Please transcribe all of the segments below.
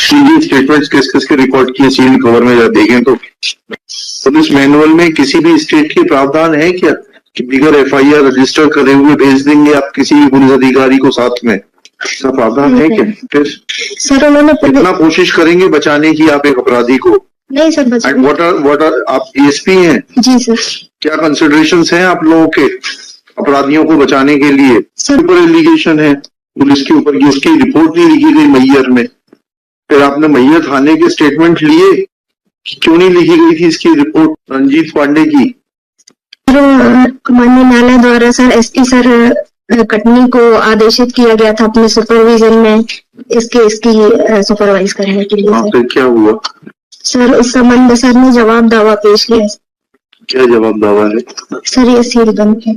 Statements किस किस के रिकॉर्ड किए सील कवर में जब देखें तो पुलिस मैनुअल में किसी भी स्टेट के प्रावधान है क्या कि बिगर एफआईआर रजिस्टर करे हुए भेज देंगे आप किसी भी पुलिस अधिकारी को साथ में? ऐसा प्रावधान है क्या? फिर सर उन्होंने कितना कोशिश करेंगे बचाने की आप एक अपराधी को? नहीं सर व्हाट आर आप डीएसपी हैं? जी सर। क्या कंसिडरेशंस हैं आप लोगों के अपराधियों को बचाने के लिए? ऊपर एलिगेशन है पुलिस के ऊपर की, उसकी रिपोर्ट नहीं लिखी गई मैयर में। फिर आपने मैयर थाने के स्टेटमेंट लिए, क्यों नहीं लिखी गई थी इसकी रिपोर्ट रंजीत पांडे की? माननीय न्यायालय द्वारा सर एसपी सर कटनी को आदेशित किया गया था अपने सुपरविजन में इसकी सुपरवाइज करने के लिए। फिर क्या हुआ सर? इस संबंध में सर ने जवाब दावा पेश किया। क्या जवाब दावा है सर? ये सील बंद है।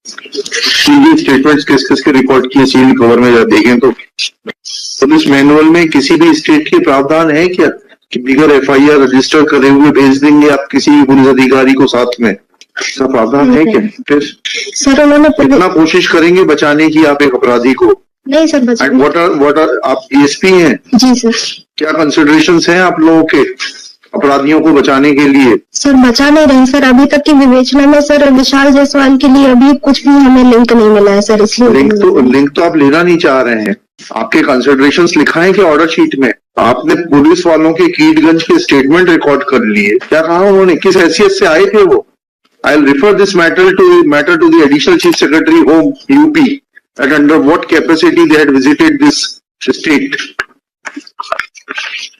स्टेटमेंट्स किस किस के रिकॉर्ड किए सील कवर में जब देखें तो पुलिस मैनुअल में किसी भी स्टेट के प्रावधान है क्या कि बिगर एफआईआर रजिस्टर करे हुए भेज देंगे आप किसी भी पुलिस अधिकारी को साथ में? ऐसा प्रावधान है क्या? फिर सर उन्होंने कितना कोशिश करेंगे बचाने की आप एक अपराधी को? नहीं सर व्हाट आर आप डीएसपी हैं? जी सर। क्या कंसिडरेशंस हैं आप लोगों के अपराधियों को बचाने के लिए? सर बचा नहीं रहे सर, अभी तक की विवेचना में सर विशाल जायसवाल के लिए अभी कुछ भी हमें लिंक नहीं मिला है सर, इसलिए लिंक तो आप लेना नहीं चाह रहे हैं। आपके कंसिडरेशंस लिखा है कि ऑर्डर शीट में आपने पुलिस वालों के कीटगंज के स्टेटमेंट रिकॉर्ड कर लिए। क्या कहा उन्होंने, किस हैसियत से आए थे वो? I will refer this matter to the additional chief secretary home UP at under what capacity they had visited this state.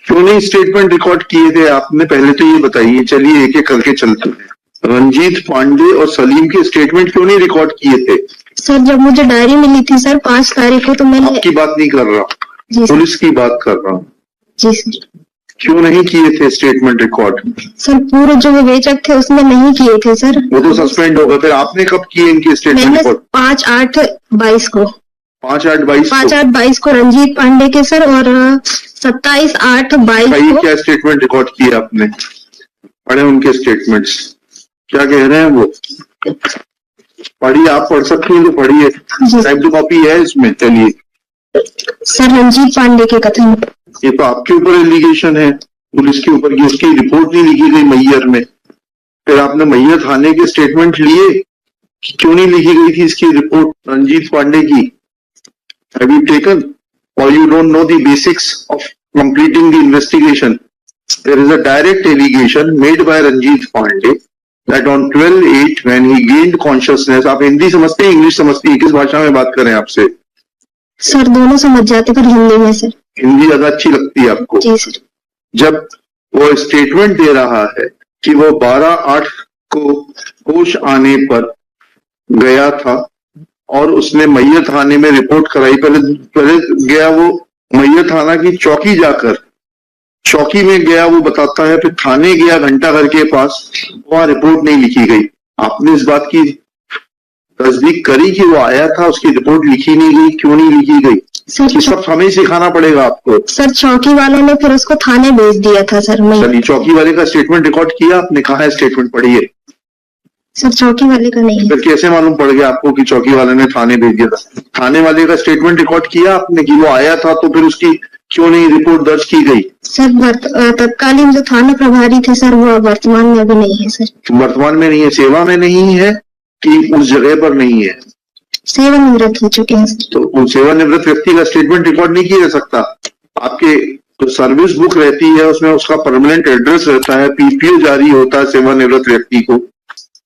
क्यों नहीं स्टेटमेंट रिकॉर्ड किए थे आपने? पहले तो ये बताइए। चलिए एक एक करके चलते हैं। रंजीत पांडे और सलीम के स्टेटमेंट क्यों नहीं रिकॉर्ड किए थे? सर जब मुझे डायरी मिली थी सर 5 तारीख को, तो मैंने आपकी बात नहीं कर रहा, पुलिस की बात कर रहा हूँ। जी सर। क्यों नहीं किए थे स्टेटमेंट रिकॉर्ड? सर पूरे जो विवेचक थे उसने नहीं किए थे सर। वो तो सस्पेंड हो गए। फिर आपने कब किए इनके स्टेटमेंट रिकॉर्ड? 5/8/22 को। 5/8/22 को रंजीत पांडे के सर, और 27/8/22 को। क्या स्टेटमेंट रिकॉर्ड किए आपने? पढ़े उनके स्टेटमेंट्स, क्या कह रहे हैं वो? पढ़िए, आप पढ़ सकती हैं तो पढ़िए, टाइप टू कॉपी है इसमें। चलिए सर रंजीत पांडे के कथन, ये तो आपके ऊपर एलिगेशन है पुलिस के ऊपर की, उसकी रिपोर्ट नहीं लिखी गई मैयर में। फिर आपने मैयर थाने के स्टेटमेंट लिए, क्यों नहीं लिखी गई थी इसकी रिपोर्ट रंजीत पांडे की? Have you taken or you don't know the basics of completing the investigation? There is a direct allegation made by Ranjit Pandey that on 12/8 when he gained consciousness। आप हिंदी समझते हैं, इंग्लिश समझती है? किस भाषा में बात करें आपसे? सर दोनों समझ जाते, पर हिंदी में सर। हिंदी ज्यादा अच्छी लगती है आपको? जी सर। जब वो स्टेटमेंट दे रहा है कि वो 12/8 को होश आने पर गया था और उसने मैयर थाने में रिपोर्ट कराई। पहले गया वो मैयर थाना की चौकी, जाकर चौकी में गया वो बताता है, फिर थाने गया घंटाघर के पास, वहां रिपोर्ट नहीं लिखी गई। आपने इस बात की तस्दीक करी कि वो आया था, उसकी रिपोर्ट लिखी नहीं गई? क्यों नहीं लिखी गई? सर ये सब हमें सिखाना पड़ेगा आपको। सर चौकी वालों ने फिर उसको थाने भेज दिया था सर। चलिए चौकी वाले का स्टेटमेंट रिकॉर्ड किया आपने? कहा है स्टेटमेंट? पढ़िए। सर चौकी वाले का नहीं। फिर कैसे मालूम पड़ गया आपको कि चौकी वाले ने थाने भेज दिया था? थाने वाले का स्टेटमेंट रिकॉर्ड किया आपने कि वो आया था, तो फिर उसकी क्यों नहीं रिपोर्ट दर्ज की गई? सर तत्कालीन जो थाना प्रभारी थे सर, वो वर्तमान में अभी नहीं है सर। वर्तमान में नहीं है? सेवा में नहीं है कि उस जगह पर नहीं है? सेवानिवृत्त हो चुके हैं। तो सेवानिवृत्त व्यक्ति का स्टेटमेंट रिकॉर्ड नहीं किया जा सकता? आपके जो सर्विस बुक रहती है उसमें उसका परमानेंट एड्रेस रहता है, पीपीओ जारी होता है सेवानिवृत्त व्यक्ति को।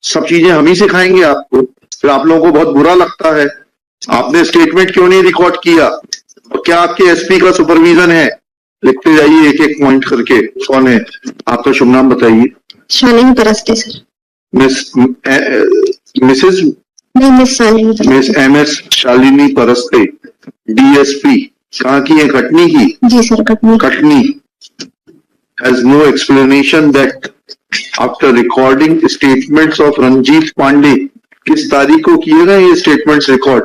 सब चीजें हम ही सिखाएंगे आपको। फिर आप लोगों को बहुत बुरा लगता है। आपने स्टेटमेंट क्यों नहीं रिकॉर्ड किया? और क्या आपके एसपी का सुपरविजन है? लिखते जाइए एक एक पॉइंट करके। कौन है आपका? शुभ नाम बताइए। शालिनी परस्ते सर। मिसेज नहीं, miss Shalini. Miss MS Shalini Paraste, DSP। कहाँ की है? कटनी की? जी sir, Katni. Has no explanation that after recording statements of Ranjit Pandey, किस तारीख को किए गए ये स्टेटमेंट्स रिकॉर्ड?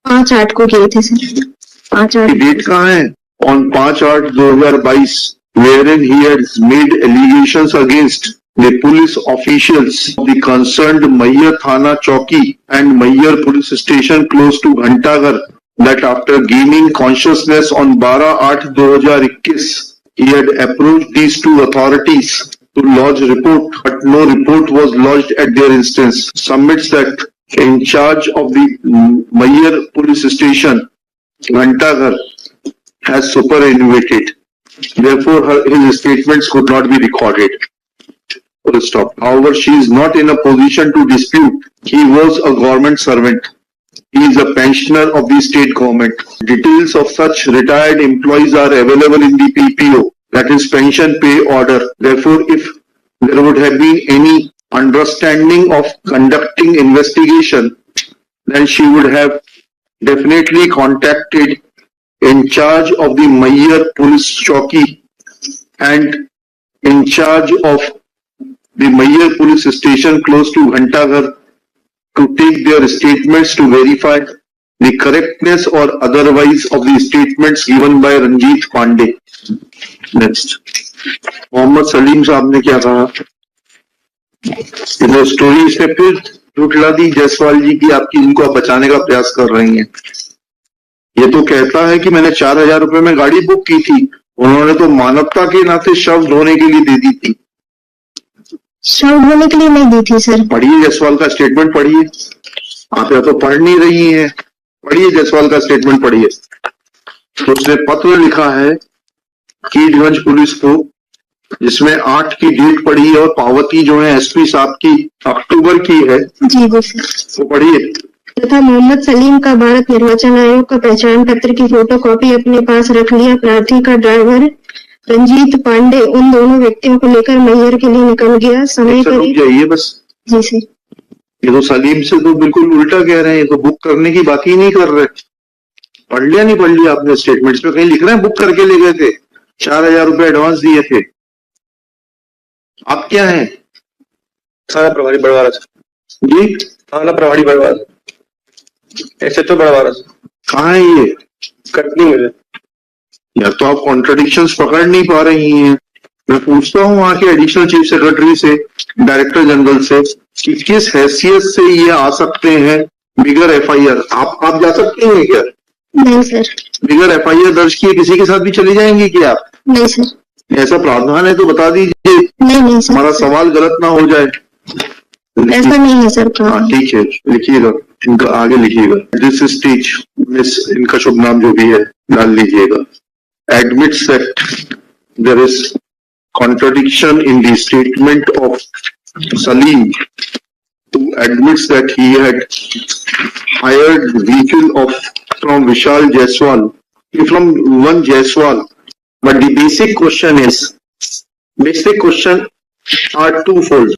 5/8 को किए थे सर। 5/8 डेट कहाँ है? On 5/8/2022 wherein he has made allegations against the police officials of the concerned Mayyar Thana Chowki and Mayyar police station close to Ghantaghar that after gaining consciousness on 12/8/2021, he had approached these two authorities to lodge report, but no report was lodged at their instance. Submits that in charge of the Mayer police station, Ghantaghar, has superannuated. Therefore, his statements could not be recorded. Full stop. However, she is not in a position to dispute. He was a government servant. He is a pensioner of the state government. Details of such retired employees are available in the PPO, that is pension pay order. Therefore, if there would have been any understanding of conducting investigation, then she would have definitely contacted in charge of the Mayer police chowki and in charge of the Mayer police station close to Ghantaghar to take their statements to verify the correctness or otherwise of the statements given by Ranjit Pandey. Next. Mohammed Salim साहब ने क्या कहा? इन्होंने story से फिर झूठला दी जायसवाल जी की, आपकी इनको आप बचाने का प्रयास कर रही हैं। ये तो कहता है कि मैंने 4,000 रुपए में गाड़ी बुक की थी, उन्होंने तो मानवता के नाते शव धोने के लिए दे दी थी। शव धोने के लिए नहीं दी थी सर। पढ़िए जायसवाल का स्टेटमेंट पढ़िए। आप या तो पढ़ नहीं रही हैं, पढ़िए जायसवाल का स्टेटमेंट पढ़िए। तो उसने पत्र लिखा है कीटगंज पुलिस को, जिसमें 8 की डेट पड़ी है और पावती जो है एसपी साहब की अक्टूबर की है। जी जी सर। तो पढ़िए। तथा मोहम्मद सलीम का भारत निर्वाचन आयोग का पहचान पत्र की फोटोकॉपी अपने पास रख लिया। प्रार्थी का ड्राइवर रंजीत पांडे उन दोनों व्यक्तियों को लेकर मैयर के लिए निकल गया। समय पर रुक जाइए बस। जी सर। ये तो सलीम से तो बिल्कुल उल्टा कह रहे हैं, ये तो बुक करने की बात ही नहीं कर रहे। पढ़ लिया नहीं पढ़ लिया आपने स्टेटमेंट्स में? कहीं लिख रहे हैं बुक करके ले गए थे, 4,000 रुपए एडवांस दिए थे। आप क्या हैं? थाना प्रभारी बड़वारा जी, थाना प्रभारी बड़वारा, SHO बड़वारा। कहाँ है ये? कटनी में। या तो आप कॉन्ट्रडिक्शंस पकड़ नहीं पा रही हैं। मैं पूछता हूँ वहां के एडिशनल चीफ सेक्रेटरी से, डायरेक्टर जनरल से, कि किस हैसियत से ये आ सकते हैं बिगर FIR। आप जा सकते हैं क्या? नहीं सर। बिगर FIR दर्ज किए किसी के साथ भी चली जाएंगी क्या आप? नहीं सर। ऐसा प्रावधान है तो बता दीजिए। नहीं सर। हमारा सवाल गलत ना हो जाए। ऐसा नहीं है सर। हाँ ठीक है, लिखिएगा, इनका आगे लिखिएगा। दिस स्टेज मिस, इनका शुभ नाम जो भी है डाल लीजिएगा। Admits that there is contradiction in the statement of Salim, who admits that he had hired vehicle from Vishal Jaiswal, from one Jaiswal. But the basic question are twofold.